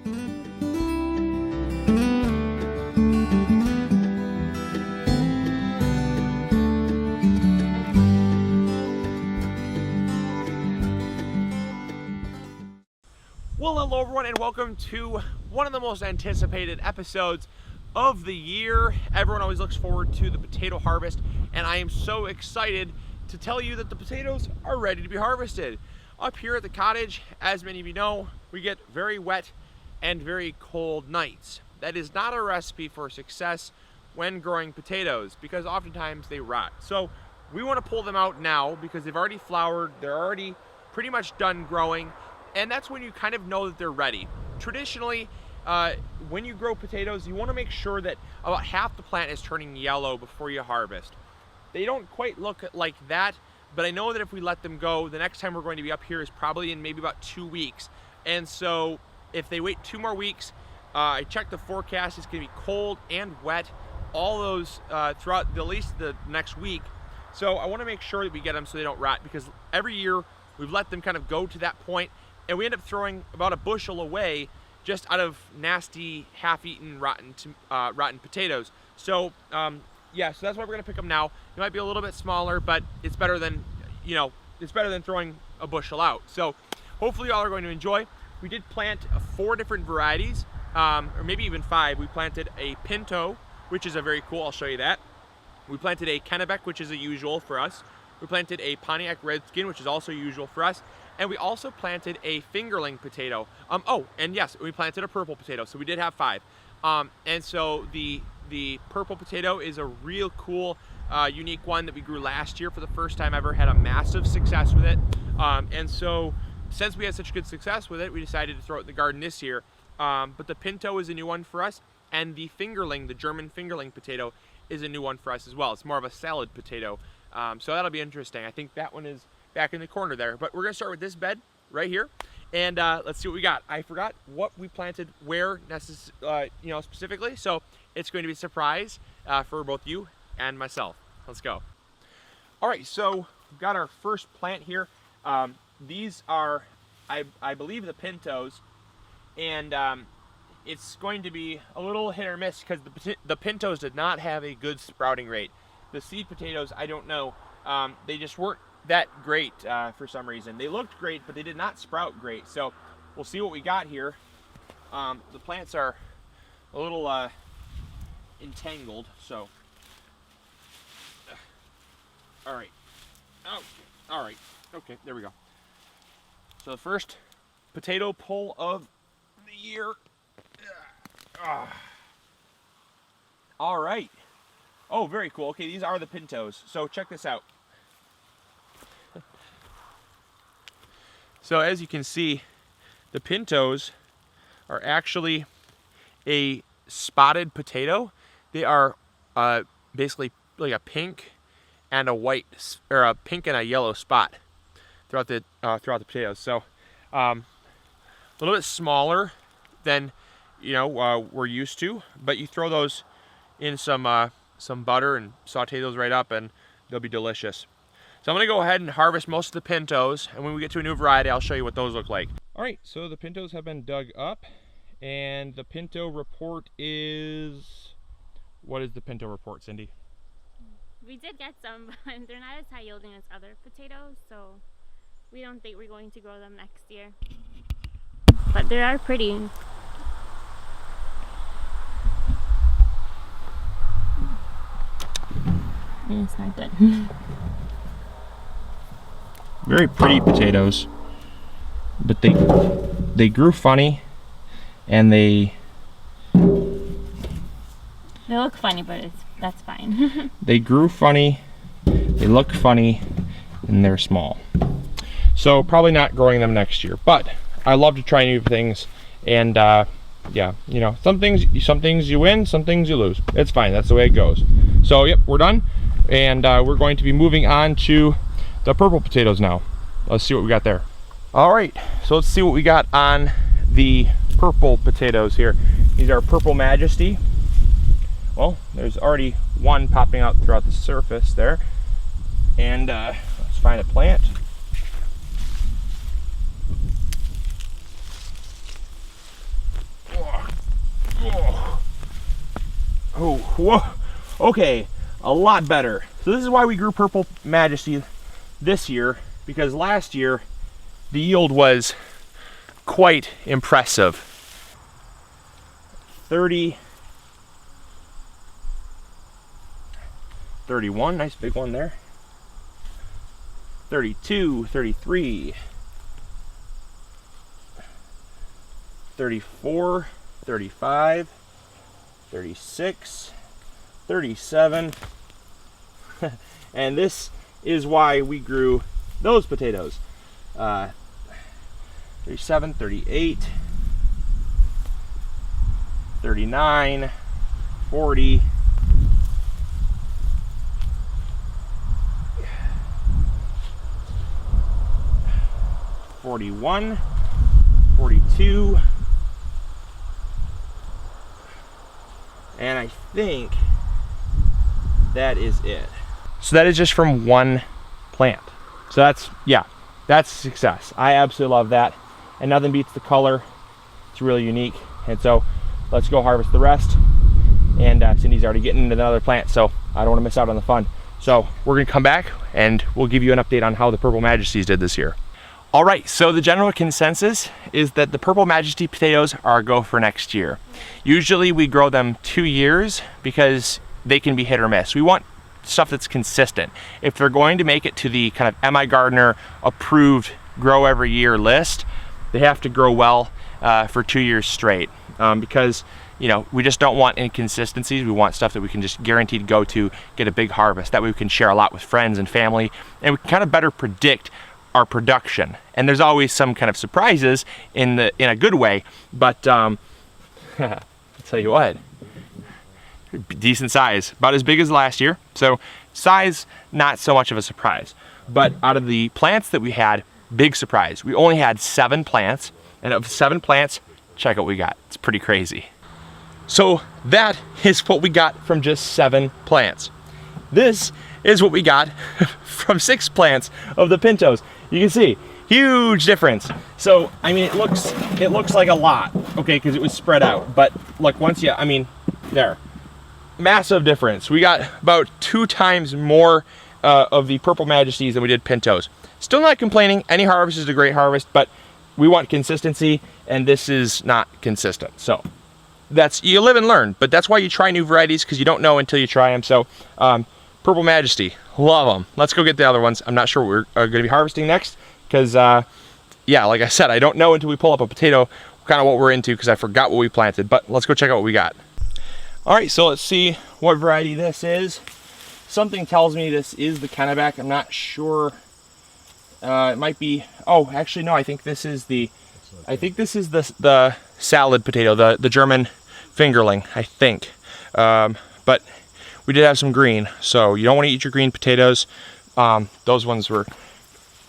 Well, hello everyone, and welcome to one of the most anticipated episodes of the year. Everyone always looks forward to the potato harvest, and I am so excited to tell you that the potatoes are ready to be harvested. Up here at the cottage, as many of you know, we get very wet and very cold nights. That is not a recipe for success when growing potatoes, because oftentimes they rot. So we want to pull them out now because they've already flowered, they're already pretty much done growing, and that's when you kind of know that they're ready. Traditionally, when you grow potatoes, you want to make sure that about half the plant is turning yellow before you harvest. They don't quite look like that, but I know that if we let them go, the next time we're going to be up here is probably in maybe about 2 weeks. And so if they wait 2 more weeks, I checked the forecast, it's going to be cold and wet, all those throughout at least the next week. So I want to make sure that we get them so they don't rot, because every year we've let them kind of go to that point, and we end up throwing about a bushel away just out of nasty, half-eaten, rotten potatoes. So yeah, so that's why we're gonna pick them now. It might be a little bit smaller, but it's better than, you know, it's better than throwing a bushel out. So hopefully y'all are going to enjoy. We did plant 4 different varieties, or maybe even 5. We planted a Pinto, which is a very cool. I'll show you that. We planted a Kennebec, which is a usual for us. We planted a Pontiac Red Skin, which is also usual for us. And we also planted a Fingerling potato. Oh, and yes, we planted a purple potato. So we did have 5. And so the purple potato is a real cool, unique one that we grew last year for the first time ever. Had a massive success with it. And so since we had such good success with it, we decided to throw it in the garden this year. But the Pinto is a new one for us. And the Fingerling, the German Fingerling potato, is a new one for us as well. It's more of a salad potato. So that'll be interesting. I think that one is back in the corner there, but we're gonna start with this bed right here, and let's see what we got. I forgot what we planted where specifically, so it's going to be a surprise for both you and myself. Let's go. All right, so we've got our first plant here. These are, I believe, the Pintos, and it's going to be a little hit or miss because the Pintos did not have a good sprouting rate. The seed potatoes, I don't know, they just weren't that great for some reason. They looked great, but they did not sprout great. So we'll see what we got here. The plants are a little entangled, so. All right. Oh, all right. Okay, there we go. So the first potato pull of the year. All right. Oh, very cool. Okay, these are the Pintos. So check this out. So as you can see, the Pintos are actually a spotted potato. They are basically like a pink and a white, or a pink and a yellow spot throughout the potatoes. So a little bit smaller than we're used to, but you throw those in some butter and saute those right up, and they'll be delicious. So I'm gonna go ahead and harvest most of the Pintos, and when we get to a new variety, I'll show you what those look like. All right, so the Pintos have been dug up, and the Pinto report is, what is the Pinto report, Cindy? We did get some, but they're not as high yielding as other potatoes, so we don't think we're going to grow them next year. But they are pretty. It's not good. Very pretty potatoes, but they grew funny, and they look funny, but that's fine. They grew funny, they look funny, and they're small. So probably not growing them next year, but I love to try new things, and yeah, some things you win, some things you lose. It's fine, that's the way it goes. So yep, we're done, and we're going to be moving on to the purple potatoes now. Let's see what we got there. All right, so let's see what we got on the purple potatoes here. These are Purple Majesty. Well, there's already one popping out throughout the surface there. And let's find a plant. Oh, whoa. Okay, a lot better. So this is why we grew Purple Majesty this year, because last year the yield was quite impressive. 30, 31, nice big one there. 32, 33, 34, 35, 36, 37. And this is why we grew those potatoes. 37, 38, 39, 40, 41, 42, and I think that is it. So that is just from one plant. So that's, yeah, that's success. I absolutely love that. And nothing beats the color. It's really unique. And so let's go harvest the rest. And Cindy's already getting into another plant, so I don't want to miss out on the fun. So we're gonna come back and we'll give you an update on how the Purple Majesties did this year. All right, so the general consensus is that the Purple Majesty potatoes are a go for next year. Usually we grow them 2 years because they can be hit or miss. We want stuff that's consistent. If they're going to make it to the kind of MIgardener approved grow every year list, they have to grow well for 2 years straight, because you know, we just don't want inconsistencies. We want stuff that we can just guaranteed go to, get a big harvest. That way we can share a lot with friends and family, and we can kind of better predict our production. And there's always some kind of surprises in a good way, but I'll tell you what, decent size, about as big as last year. So size, not so much of a surprise. But out of the plants that we had, big surprise. We only had 7 plants, and of 7 plants, check out what we got. It's pretty crazy. So that is what we got from just 7 plants. This is what we got from 6 plants of the Pintos. You can see, huge difference. So, I mean, it looks like a lot, okay, because it was spread out. But look, once you, I mean, there. Massive difference. We got about 2 times more of the Purple Majesties than we did Pintos. Still not complaining. Any harvest is a great harvest, but we want consistency, and this is not consistent. So that's, you live and learn, but that's why you try new varieties, because you don't know until you try them. So Purple Majesty, love them. Let's go get the other ones. I'm not sure what we're going to be harvesting next, because yeah, like I said, I don't know until we pull up a potato kind of what we're into, because I forgot what we planted. But let's go check out what we got. All right, so let's see what variety this is. Something tells me this is the Kennebec. I'm not sure. It might be, oh, actually no, I think this is the salad potato, the German Fingerling, I think. But we did have some green, so you don't want to eat your green potatoes. Those ones were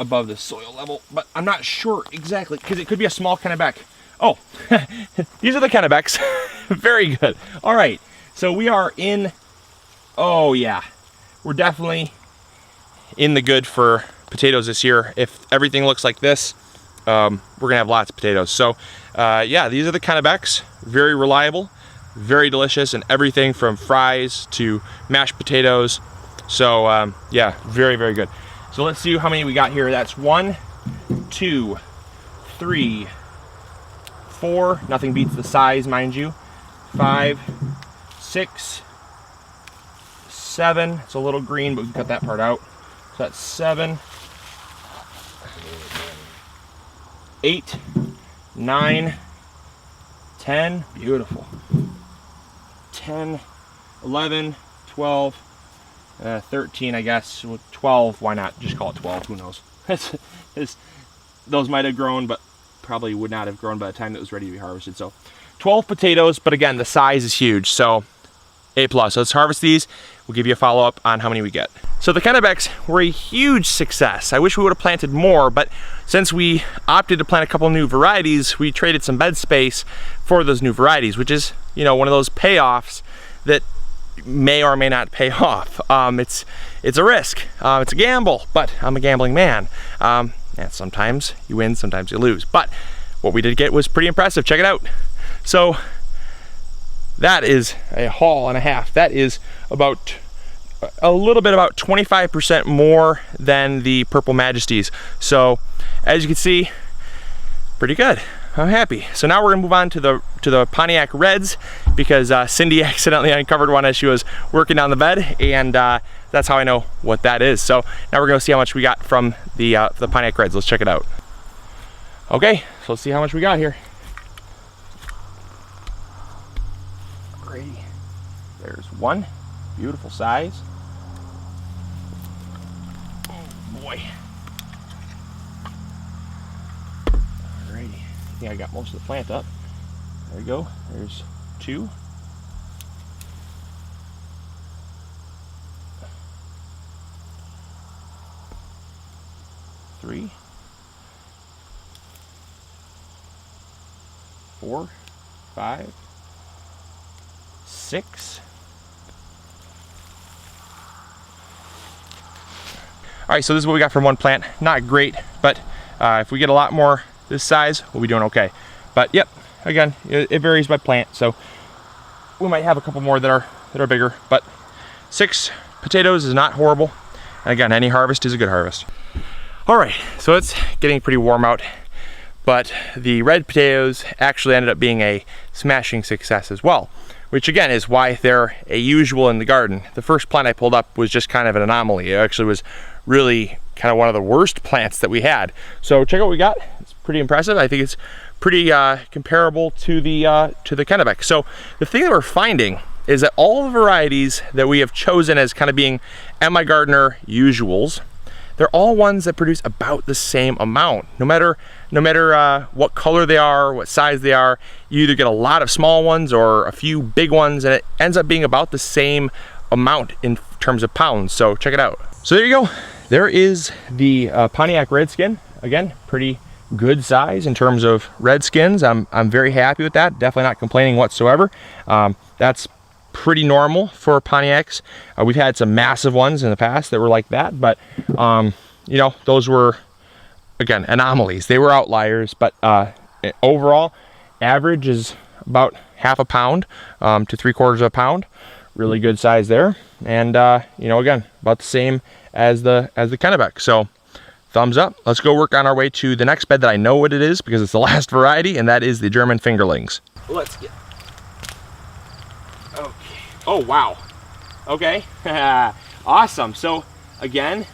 above the soil level, but I'm not sure exactly, because it could be a small Kennebec. Oh, these are the Kennebecs. Very good. All right, so we are in, oh yeah, we're definitely in the good for potatoes this year. If everything looks like this, we're gonna have lots of potatoes. So yeah, these are the Kennebecs. Very reliable, very delicious, and everything from fries to mashed potatoes. So yeah, very, very good. So let's see how many we got here. That's 1, 2, 3, 4, nothing beats the size, mind you. 5, 6, 7, it's a little green, but we can cut that part out. So that's 7, 8, 9, 10, beautiful. 10, 11, 12, 13, I guess. 12, why not? Just call it 12, who knows? Those might have grown, but probably would not have grown by the time that was ready to be harvested. So 12 potatoes, but again, the size is huge, so A+. So let's harvest these. We'll give you a follow-up on how many we get. So the Kennebecs were a huge success. I wish we would have planted more, but since we opted to plant a couple new varieties, we traded some bed space for those new varieties, which is, you know, one of those payoffs that may or may not pay off. It's a risk, it's a gamble, but I'm a gambling man. And sometimes you win, sometimes you lose. But what we did get was pretty impressive. Check it out. So that is a haul and a half. That is about a little bit about 25% more than the Purple Majesties. So as you can see, pretty good. I'm happy. So now we're gonna move on to the Pontiac Reds, because Cindy accidentally uncovered one as she was working on the bed, and that's how I know what that is. So now we're gonna see how much we got from the Pontiac Reds. Let's check it out. Okay, so let's see how much we got here. Alrighty, there's one, beautiful size. Oh boy. Alrighty, I think I got most of the plant up. There we go, there's 2. Three, 4, 5, 6. All right, so this is what we got from one plant. Not great, but if we get a lot more this size, we'll be doing okay. But yep, again, it varies by plant, so we might have a couple more that are bigger, but 6 potatoes is not horrible. And again, any harvest is a good harvest. All right, so it's getting pretty warm out, but the red potatoes actually ended up being a smashing success as well, which again is why they're a usual in the garden. The first plant I pulled up was just kind of an anomaly. It actually was really kind of one of the worst plants that we had. So check out what we got. It's pretty impressive. I think it's pretty comparable to the Kennebec. So the thing that we're finding is that all the varieties that we have chosen as kind of being MIgardener usuals, they're all ones that produce about the same amount. No matter what color they are, what size they are, you either get a lot of small ones or a few big ones, and it ends up being about the same amount in terms of pounds. So check it out. So there you go. There is the Pontiac Red Skin. Again, pretty good size in terms of red skins. I'm very happy with that. Definitely not complaining whatsoever. That's pretty normal for Pontiacs. We've had some massive ones in the past that were like that, but you know, those were, again, anomalies. They were outliers, but overall average is about half a pound to 3/4 of a pound. Really good size there, and you know, again, about the same as the Kennebec. So thumbs up. Let's go work on our way to the next bed that I know what it is, because it's the last variety, and that is the German Fingerlings. Let's get. Okay. Oh wow. Okay. Awesome. So again,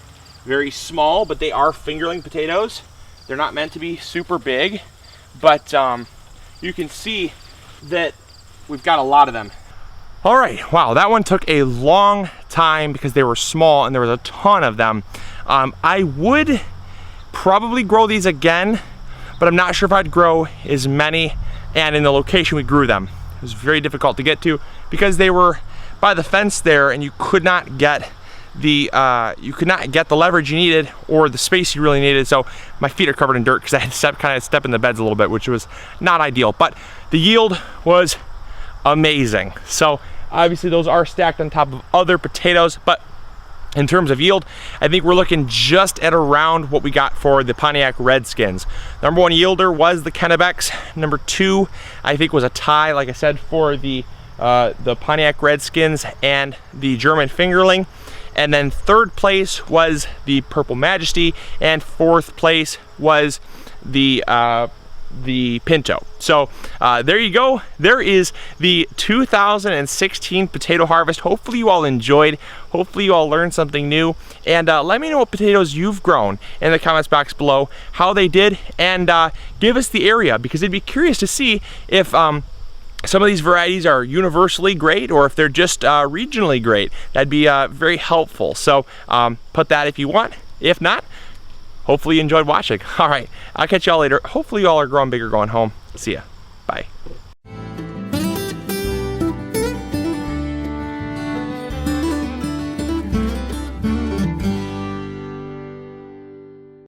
very small, but they are fingerling potatoes. They're not meant to be super big, but you can see that we've got a lot of them. All right, wow, that one took a long time because they were small and there was a ton of them. I would probably grow these again, but I'm not sure if I'd grow as many, and in the location we grew them. It was very difficult to get to because they were by the fence there, and you could not get the leverage you needed or the space you really needed. So my feet are covered in dirt because I had to kind of step in the beds a little bit, which was not ideal, but the yield was amazing. So obviously those are stacked on top of other potatoes, but in terms of yield, I think we're looking just at around what we got for the Pontiac Red Skins. Number 1 yielder was the Kennebecs. Number 2, I think, was a tie, like I said, for the Pontiac Red Skins and the German Fingerling. And then 3rd place was the Purple Majesty, and 4th place was the Pinto. So there you go. There is the 2016 potato harvest. Hopefully you all enjoyed. Hopefully you all learned something new. And let me know what potatoes you've grown in the comments box below, how they did, and give us the area, because I'd be curious to see if some of these varieties are universally great or if they're just regionally great. That'd be very helpful. So put that if you want. If not, hopefully you enjoyed watching. All right, I'll catch y'all later. Hopefully you all are growing bigger going home. See ya. Bye.